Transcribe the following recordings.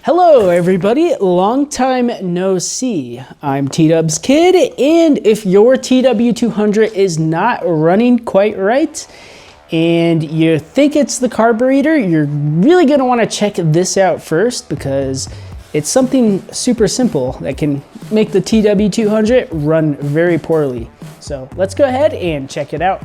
Hello everybody, long time no see. I'm TDubsKid, and if your TW200 is not running quite right and you think it's the carburetor, you're really gonna wanna check this out first because it's something super simple that can make the TW200 run very poorly. So let's go ahead and check it out.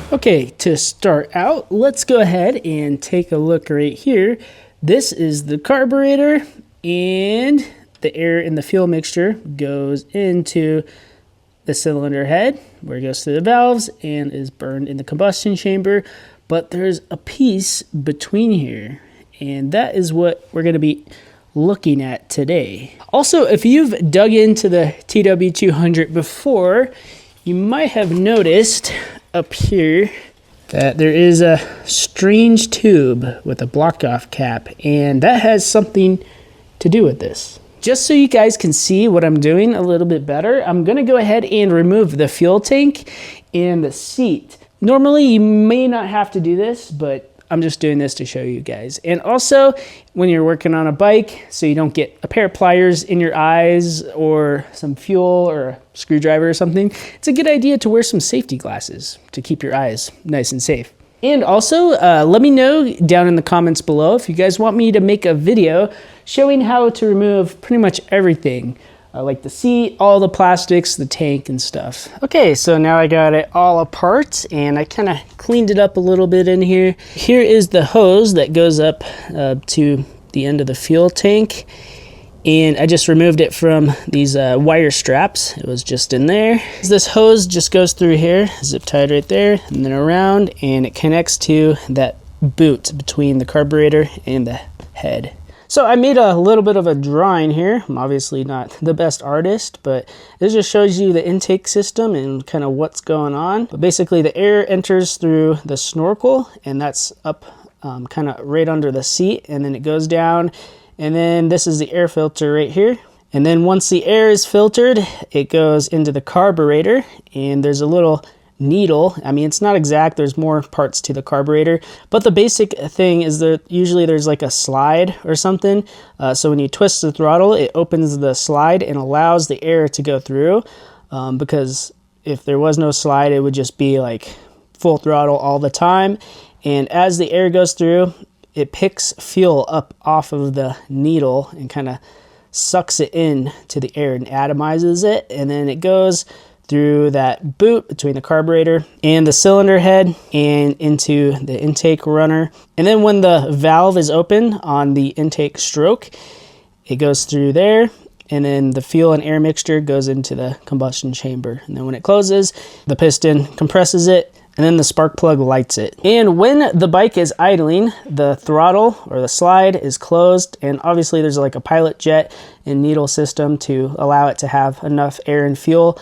Okay, to start out, let's go ahead and take a look right here. This is the carburetor, and the air in the fuel mixture goes into the cylinder head, where it goes through the valves and is burned in the combustion chamber. But there's a piece between here, and that is what we're going to be looking at today. Also, if you've dug into the TW200 before, you might have noticed up here that there is a strange tube with a block off cap, and that has something to do with this. Just so you guys can see what I'm doing a little bit better, I'm gonna go ahead and remove the fuel tank and the seat. Normally you may not have to do this, but I'm just doing this to show you guys. And also, when you're working on a bike, so you don't get a pair of pliers in your eyes or some fuel or a screwdriver or something, it's a good idea to wear some safety glasses to keep your eyes nice and safe. And also, let me know down in the comments below if you guys want me to make a video showing how to remove pretty much everything. Like the seat, all the plastics, the tank and stuff. Okay, so now I got it all apart and I kind of cleaned it up a little bit in here. Here is the hose that goes up to the end of the fuel tank. And I just removed it from these wire straps. It was just in there. This hose just goes through here, zip tied right there, and then around, and it connects to that boot between the carburetor and the head. So I made a little bit of a drawing here. I'm obviously not the best artist, but this just shows you the intake system and kind of what's going on. But basically the air enters through the snorkel, and that's up kind of right under the seat, and then it goes down, and then this is the air filter right here. And then once the air is filtered, it goes into the carburetor, and there's a little needle. I mean, it's not exact, there's more parts to the carburetor, but the basic thing is that usually there's like a slide or something. So when you twist the throttle, it opens the slide and allows the air to go through, because if there was no slide, it would just be like full throttle all the time. And as the air goes through, it picks fuel up off of the needle and kind of sucks it in to the air and atomizes it, and then it goes through that boot between the carburetor and the cylinder head and into the intake runner. And then when the valve is open on the intake stroke, it goes through there, and then the fuel and air mixture goes into the combustion chamber. And then when it closes, the piston compresses it, and then the spark plug lights it. And when the bike is idling, the throttle or the slide is closed, and obviously there's like a pilot jet and needle system to allow it to have enough air and fuel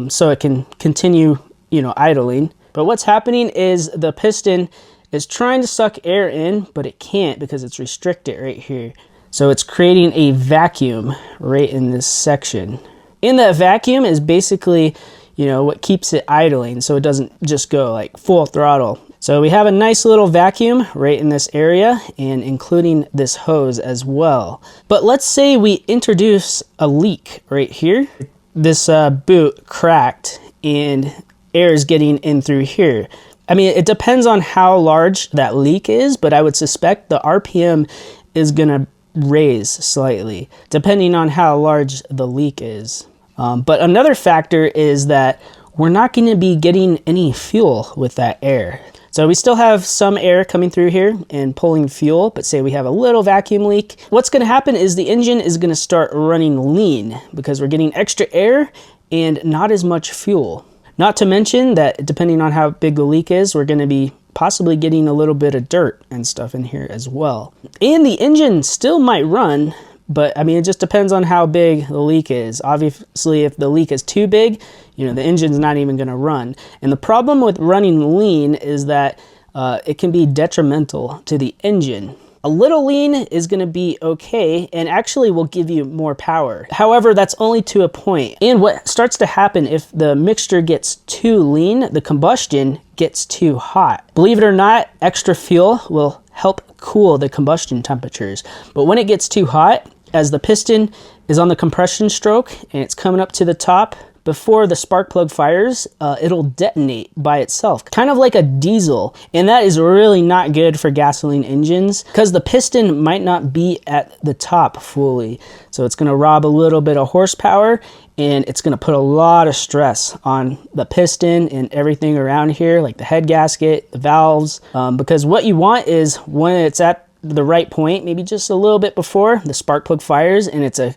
so it can continue, idling. But what's happening is the piston is trying to suck air in, but it can't because it's restricted right here. So it's creating a vacuum right in this section. And that vacuum is basically what keeps it idling, so it doesn't just go like full throttle. So we have a nice little vacuum right in this area, and including this hose as well. But let's say we introduce a leak right here. This boot cracked and air is getting in through here. I mean, it depends on how large that leak is, but I would suspect the RPM is gonna raise slightly depending on how large the leak is. But another factor is that we're not going to be getting any fuel with that air. So we still have some air coming through here and pulling fuel, but say we have a little vacuum leak. What's going to happen is the engine is going to start running lean because we're getting extra air and not as much fuel. Not to mention that depending on how big the leak is, we're going to be possibly getting a little bit of dirt and stuff in here as well. And the engine still might run, but I mean, it just depends on how big the leak is. Obviously, if the leak is too big, the engine's not even gonna run. And the problem with running lean is that it can be detrimental to the engine. A little lean is going to be okay and actually will give you more power. However, that's only to a point. And what starts to happen if the mixture gets too lean, the combustion gets too hot. Believe it or not, extra fuel will help cool the combustion temperatures. But when it gets too hot, as the piston is on the compression stroke and it's coming up to the top, before the spark plug fires, it'll detonate by itself, kind of like a diesel. And that is really not good for gasoline engines because the piston might not be at the top fully. So it's gonna rob a little bit of horsepower and it's gonna put a lot of stress on the piston and everything around here, like the head gasket, the valves, because what you want is when it's at the right point, maybe just a little bit before the spark plug fires, and it's a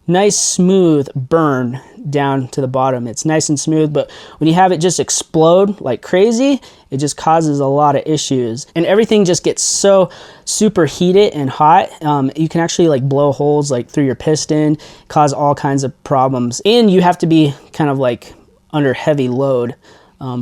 nice smooth burn down to the bottom. It's nice and smooth, but when you have it just explode like crazy, it just causes a lot of issues and everything just gets so super heated and hot. You can actually like blow holes like through your piston, cause all kinds of problems, and you have to be kind of like under heavy load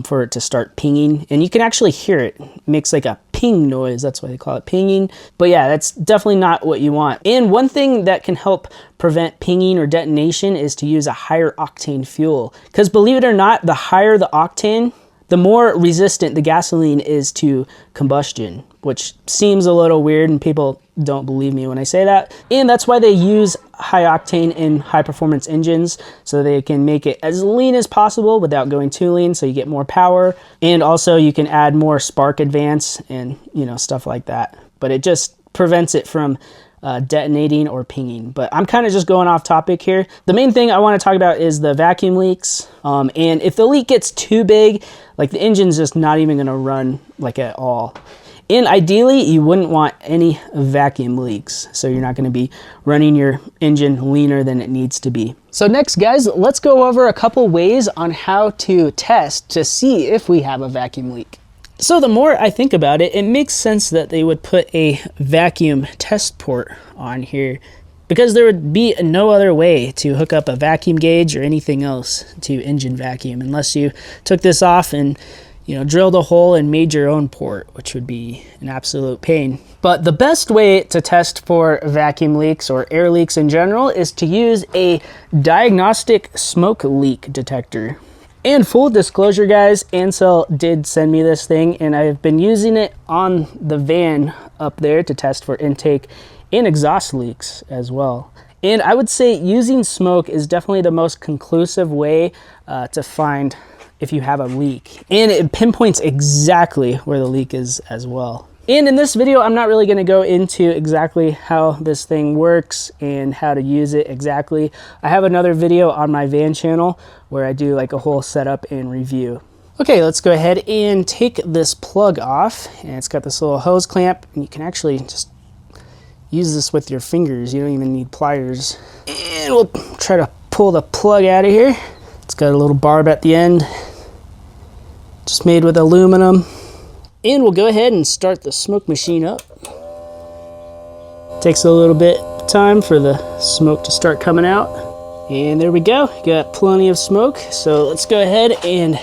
for it to start pinging, and you can actually hear it. It makes like a ping noise. That's why they call it pinging. But yeah, that's definitely not what you want. And one thing that can help prevent pinging or detonation is to use a higher octane fuel, because believe it or not, the higher the octane, the more resistant the gasoline is to combustion, which seems a little weird and people don't believe me when I say that. And that's why they use high octane in high performance engines, so they can make it as lean as possible without going too lean, so you get more power. And also you can add more spark advance and stuff like that. But it just prevents it from detonating or pinging. But I'm kind of just going off topic here. The main thing I want to talk about is the vacuum leaks. And if the leak gets too big, like the engine's just not even going to run like at all. And ideally, you wouldn't want any vacuum leaks. So you're not going to be running your engine leaner than it needs to be. So next, guys, let's go over a couple ways on how to test to see if we have a vacuum leak. So the more I think about it, it makes sense that they would put a vacuum test port on here, because there would be no other way to hook up a vacuum gauge or anything else to engine vacuum unless you took this off and drilled a hole and made your own port, which would be an absolute pain. But the best way to test for vacuum leaks or air leaks in general is to use a diagnostic smoke leak detector. And full disclosure, guys, Ansel did send me this thing, and I've been using it on the van up there to test for intake and exhaust leaks as well. And I would say using smoke is definitely the most conclusive way to find if you have a leak. And it pinpoints exactly where the leak is as well. And in this video, I'm not really going to go into exactly how this thing works and how to use it exactly. I have another video on my van channel where I do like a whole setup and review. Okay, let's go ahead and take this plug off. And it's got this little hose clamp, and you can actually just use this with your fingers. You don't even need pliers. And we'll try to pull the plug out of here. It's got a little barb at the end, just made with aluminum. And we'll go ahead and start the smoke machine up. Takes a little bit of time for the smoke to start coming out. And there we go, got plenty of smoke. So let's go ahead and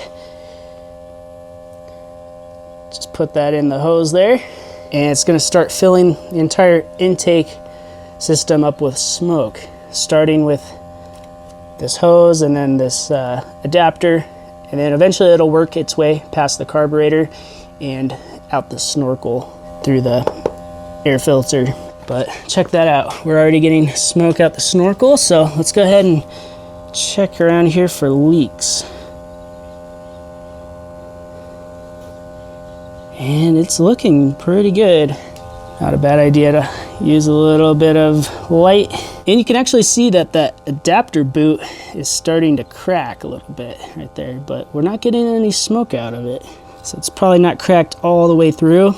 just put that in the hose there. And it's gonna start filling the entire intake system up with smoke, starting with this hose and then this adapter. And then eventually it'll work its way past the carburetor and out the snorkel through the air filter. But check that out, we're already getting smoke out the snorkel. So let's go ahead and check around here for leaks. And it's looking pretty good. Not a bad idea to use a little bit of light. And you can actually see that that adapter boot is starting to crack a little bit right there, but we're not getting any smoke out of it. So it's probably not cracked all the way through,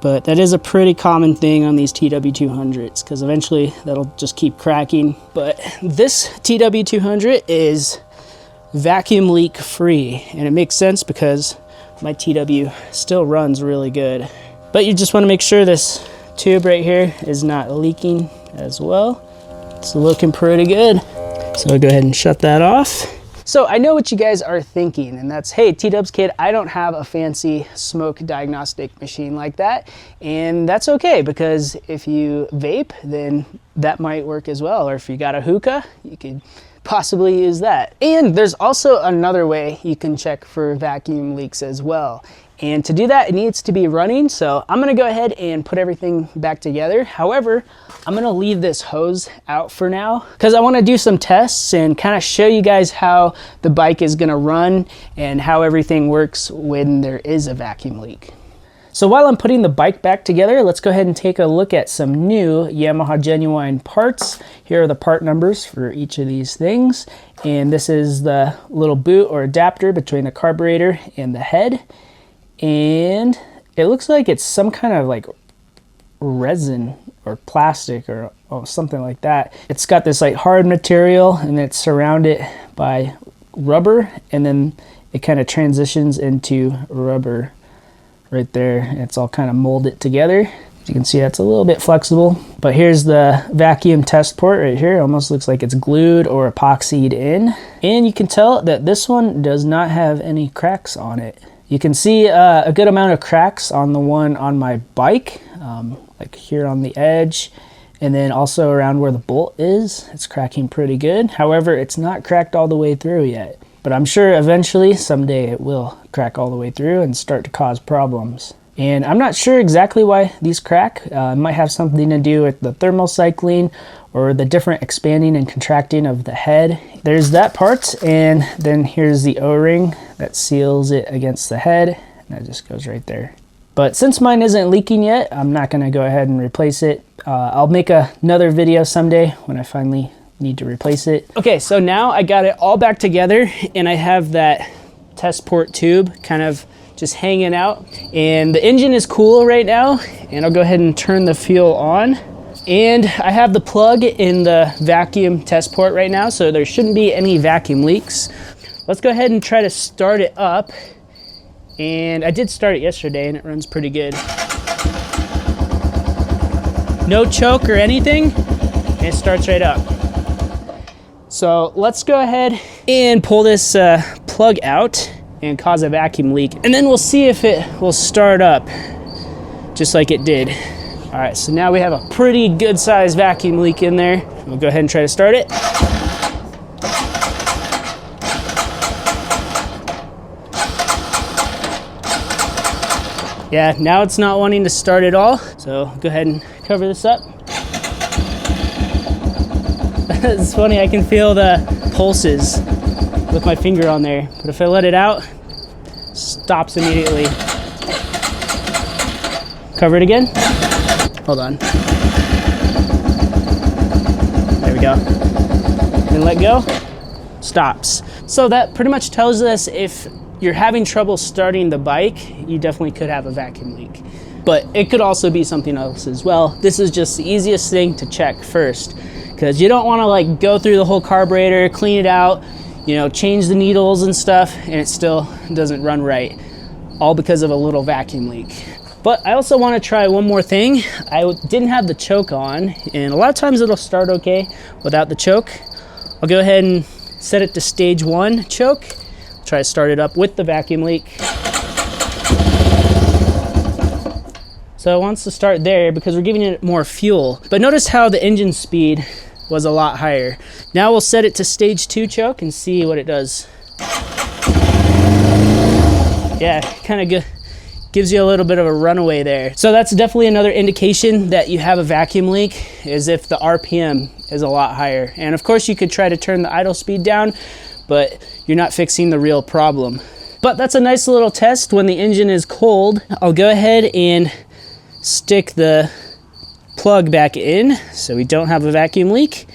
but that is a pretty common thing on these TW200s, because eventually that'll just keep cracking. But this TW200 is vacuum leak free, and it makes sense because my TW still runs really good. But you just want to make sure this tube right here is not leaking as well. It's looking pretty good. So I'll go ahead and shut that off. So I know what you guys are thinking, and that's, hey, TDubsKid, I don't have a fancy smoke diagnostic machine like that. And that's okay, because if you vape, then that might work as well. Or if you got a hookah, you could possibly use that. And there's also another way you can check for vacuum leaks as well. And to do that, it needs to be running. So I'm gonna go ahead and put everything back together. However, I'm gonna leave this hose out for now because I wanna do some tests and kind of show you guys how the bike is gonna run and how everything works when there is a vacuum leak. So while I'm putting the bike back together, let's go ahead and take a look at some new Yamaha genuine parts. Here are the part numbers for each of these things. And this is the little boot or adapter between the carburetor and the head. And it looks like it's some kind of like resin or plastic or something like that. It's got this like hard material and it's surrounded by rubber, and then it kind of transitions into rubber right there. It's all kind of molded together. As you can see, that's a little bit flexible. But here's the vacuum test port right here. It almost looks like it's glued or epoxied in. And you can tell that this one does not have any cracks on it. You can see a good amount of cracks on the one on my bike, like here on the edge, and then also around where the bolt is. It's cracking pretty good. However, it's not cracked all the way through yet, but I'm sure eventually, someday, it will crack all the way through and start to cause problems. And I'm not sure exactly why these crack. It might have something to do with the thermal cycling or the different expanding and contracting of the head. There's that part, and then here's the O-ring that seals it against the head, and that just goes right there. But since mine isn't leaking yet, I'm not gonna go ahead and replace it. I'll make another video someday when I finally need to replace it. Okay, so now I got it all back together, and I have that test port tube kind of just hanging out, and the engine is cool right now, and I'll go ahead and turn the fuel on. And I have the plug in the vacuum test port right now, so there shouldn't be any vacuum leaks. Let's go ahead and try to start it up. And I did start it yesterday and it runs pretty good. No choke or anything, and it starts right up. So let's go ahead and pull this plug out and cause a vacuum leak, and then we'll see if it will start up just like it did. All right, so now we have a pretty good sized vacuum leak in there. We'll go ahead and try to start it. Yeah, now it's not wanting to start at all. So go ahead and cover this up. It's funny, I can feel the pulses with my finger on there, but if I let it out, it stops immediately. Cover it again. Hold on. There we go. And let go, stops. So that pretty much tells us if you're having trouble starting the bike, you definitely could have a vacuum leak. But it could also be something else as well. This is just the easiest thing to check first, because you don't want to like go through the whole carburetor, clean it out, you know, change the needles and stuff, and it still doesn't run right, all because of a little vacuum leak. But I also want to try one more thing. I didn't have the choke on, and a lot of times it'll start okay without the choke. I'll go ahead and set it to stage 1 choke. Try to start it up with the vacuum leak. So it wants to start there because we're giving it more fuel. But notice how the engine speed was a lot higher. Now we'll set it to stage 2 choke and see what it does. Yeah, kind of good. Gives you a little bit of a runaway there. So that's definitely another indication that you have a vacuum leak, is if the RPM is a lot higher. And of course you could try to turn the idle speed down, but you're not fixing the real problem. But that's a nice little test when the engine is cold. I'll go ahead and stick the plug back in so we don't have a vacuum leak.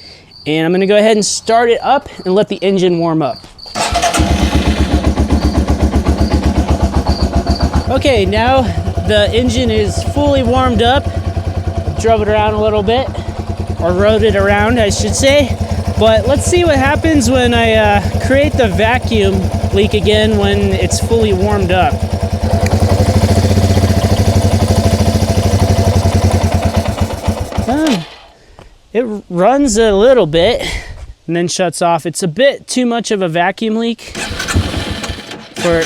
And I'm gonna go ahead and start it up and let the engine warm up. Okay, now the engine is fully warmed up. Drove it around a little bit, or rode it around, I should say. But let's see what happens when I create the vacuum leak again when it's fully warmed up. It runs a little bit. and then shuts off. It's a bit too much of a vacuum leak for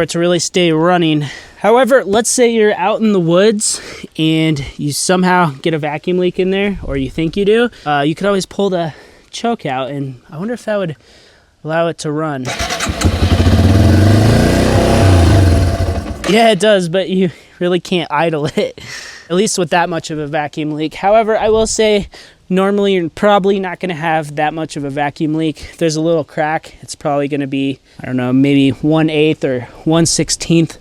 it to really stay running. However, let's say you're out in the woods and you somehow get a vacuum leak in there, or you think you do. You could always pull the choke out, and I wonder if that would allow it to run. Yeah, it does, but you really can't idle it, at least with that much of a vacuum leak. However, I will say, normally you're probably not going to have that much of a vacuum leak. If there's a little crack, it's probably going to be, I don't know, maybe 1/8 or 1/16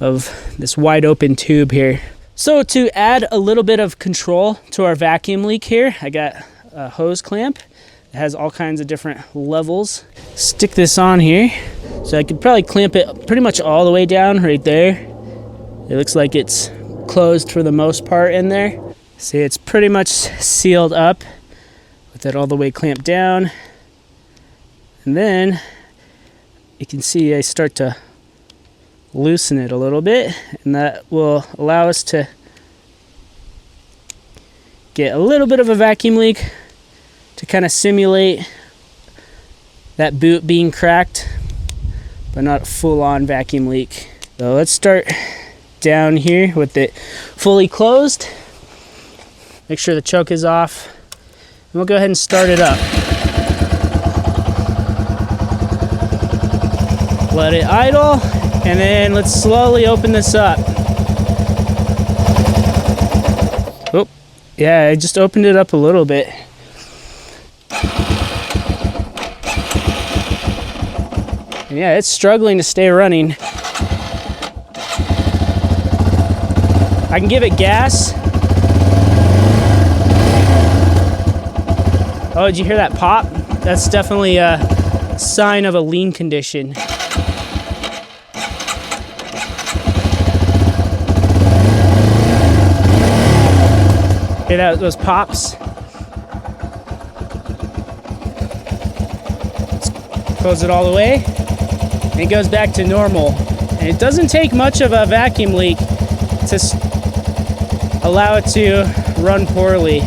of this wide open tube here. So to add a little bit of control to our vacuum leak here, I got a hose clamp. It has all kinds of different levels. Stick this on here. So I could probably clamp it pretty much all the way down right there. It looks like it's closed for the most part in there. See, it's pretty much sealed up with it all the way clamped down. And then you can see I start to loosen it a little bit, and that will allow us to get a little bit of a vacuum leak to kind of simulate that boot being cracked, but not a full-on vacuum leak. So let's start down here with it fully closed. Make sure the choke is off, and we'll go ahead and start it up. Let it idle, and then let's slowly open this up. Oh, yeah, I just opened it up a little bit. And yeah, it's struggling to stay running. I can give it gas. Oh, did you hear that pop? That's definitely a sign of a lean condition. Hear those pops? Let's close it all the way. And it goes back to normal. And it doesn't take much of a vacuum leak to allow it to run poorly.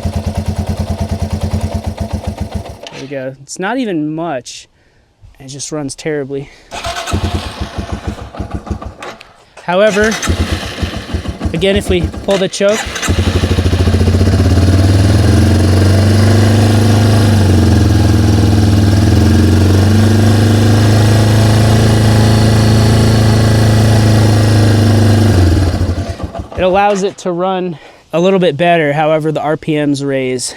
There we go. It's not even much. It just runs terribly. However, again, if we pull the choke, it allows it to run a little bit better, however the RPMs raise.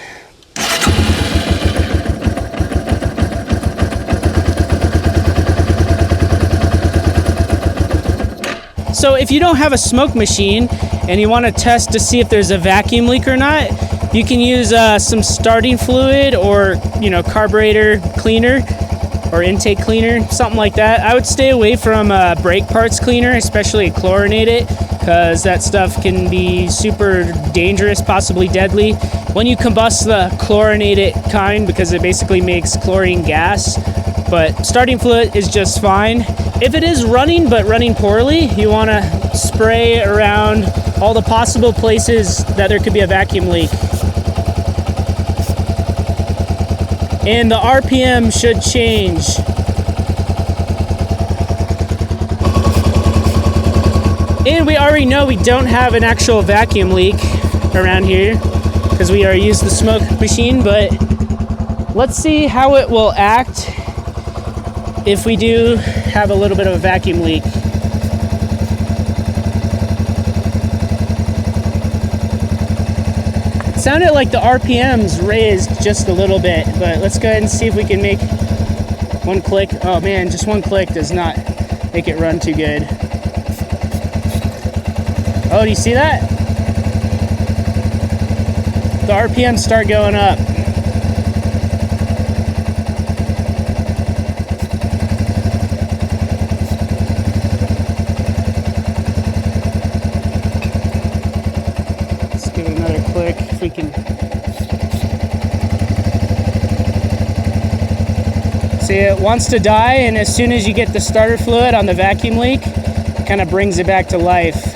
So if you don't have a smoke machine and you want to test to see if there's a vacuum leak or not, you can use some starting fluid or, carburetor cleaner or intake cleaner, something like that. I would stay away from brake parts cleaner, especially chlorinated, because that stuff can be super dangerous, possibly deadly. When you combust the chlorinated kind, because it basically makes chlorine gas, but starting fluid is just fine. If it is running, but running poorly, you want to spray around all the possible places that there could be a vacuum leak. And the RPM should change. And we already know we don't have an actual vacuum leak around here because we already used the smoke machine, but let's see how it will act if we do have a little bit of a vacuum leak. It sounded like the RPMs raised just a little bit, but let's go ahead and see if we can make one click. Oh man, just one click does not make it run too good. Oh, do you see that? The RPMs start going up. Let's give it another click if we can. See, it wants to die, and as soon as you get the starter fluid on the vacuum leak, it kind of brings it back to life.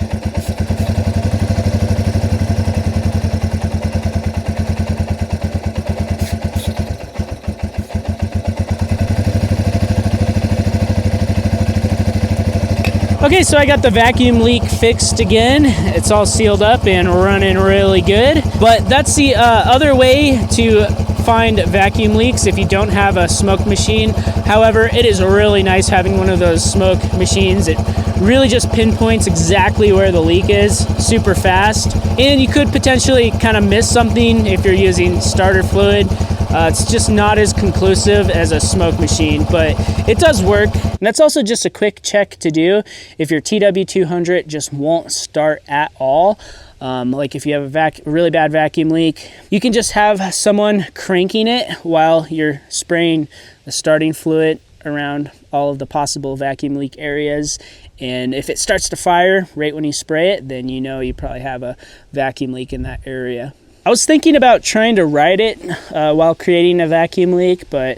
Okay, so I got the vacuum leak fixed again. It's all sealed up and running really good. But that's the other way to find vacuum leaks if you don't have a smoke machine. However, it is really nice having one of those smoke machines. It really just pinpoints exactly where the leak is super fast. And you could potentially kind of miss something if you're using starter fluid. It's just not as conclusive as a smoke machine, but it does work. And that's also just a quick check to do if your TW200 just won't start at all. Like if you have a really bad vacuum leak, you can just have someone cranking it while you're spraying the starting fluid around all of the possible vacuum leak areas. And if it starts to fire right when you spray it, then you know you probably have a vacuum leak in that area. I was thinking about trying to ride it while creating a vacuum leak, but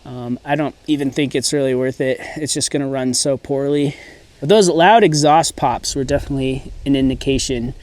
I don't even think it's really worth it. It's just going to run so poorly. But those loud exhaust pops were definitely an indication.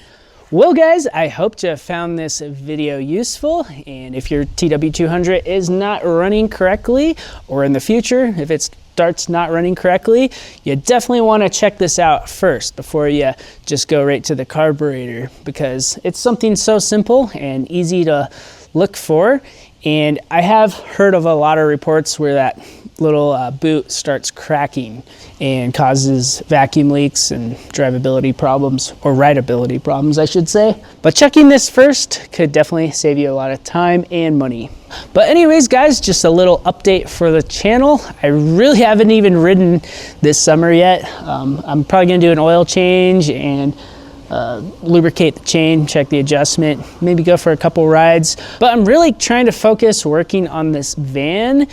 Well guys, I hope to have found this video useful, and if your TW200 is not running correctly, or in the future if it starts not running correctly, you definitely want to check this out first before you just go right to the carburetor, because it's something so simple and easy to look for. And I have heard of a lot of reports where that little boot starts cracking and causes vacuum leaks and drivability problems, or rideability problems, I should say. But checking this first could definitely save you a lot of time and money. But anyways, guys, just a little update for the channel. I really haven't even ridden this summer yet. I'm probably gonna do an oil change and lubricate the chain, check the adjustment, maybe go for a couple rides. But I'm really trying to focus working on this van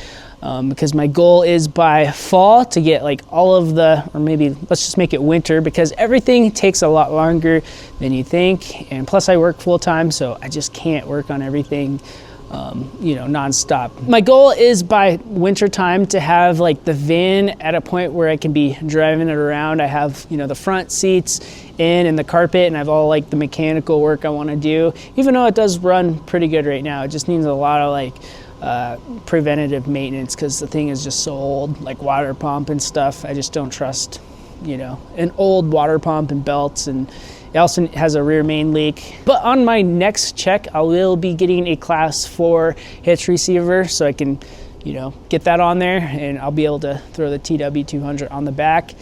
because my goal is by fall to get like all of the, or maybe let's just make it winter, because everything takes a lot longer than you think. And plus I work full time, so I just can't work on everything you know, nonstop. My goal is by winter time to have like the van at a point where I can be driving it around. I have, you know, the front seats in and the carpet, and I have all like the mechanical work I want to do, even though it does run pretty good right now. It just needs a lot of like preventative maintenance, because the thing is just so old, like water pump and stuff. I just don't trust, you know, an old water pump and belts, and it also has a rear main leak. But on my next check, I will be getting a class 4 hitch receiver, so I can, you know, get that on there, and I'll be able to throw the TW200 on the back.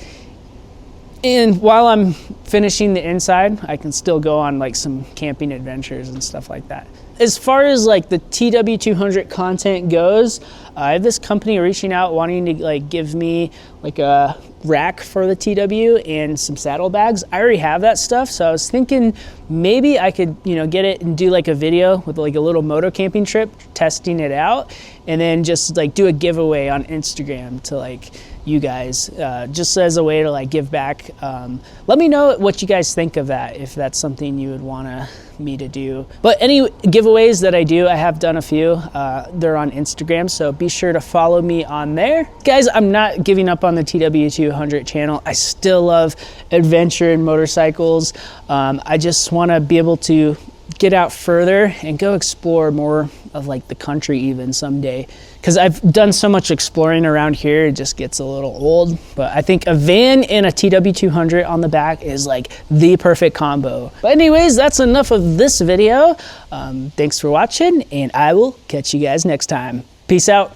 And while I'm finishing the inside, I can still go on like some camping adventures and stuff like that. As far as like the TW200 content goes, I have this company reaching out wanting to like give me like a rack for the TW and some saddlebags. I already have that stuff, so I was thinking maybe I could, you know, get it and do like a video with like a little moto camping trip, testing it out, and then just like do a giveaway on Instagram to like you guys, just as a way to like give back. Let me know what you guys think of that, if that's something you would want me to do. But any giveaways that I do, I have done a few. They're on Instagram, so be sure to follow me on there. Guys, I'm not giving up on the TW200 channel. I still love adventure and motorcycles. I just want to be able to get out further and go explore more of like the country even someday, because I've done so much exploring around here, it just gets a little old. But I think a van and a TW200 on the back is like the perfect combo. But anyways, that's enough of this video. Thanks for watching, and I will catch you guys next time. Peace out.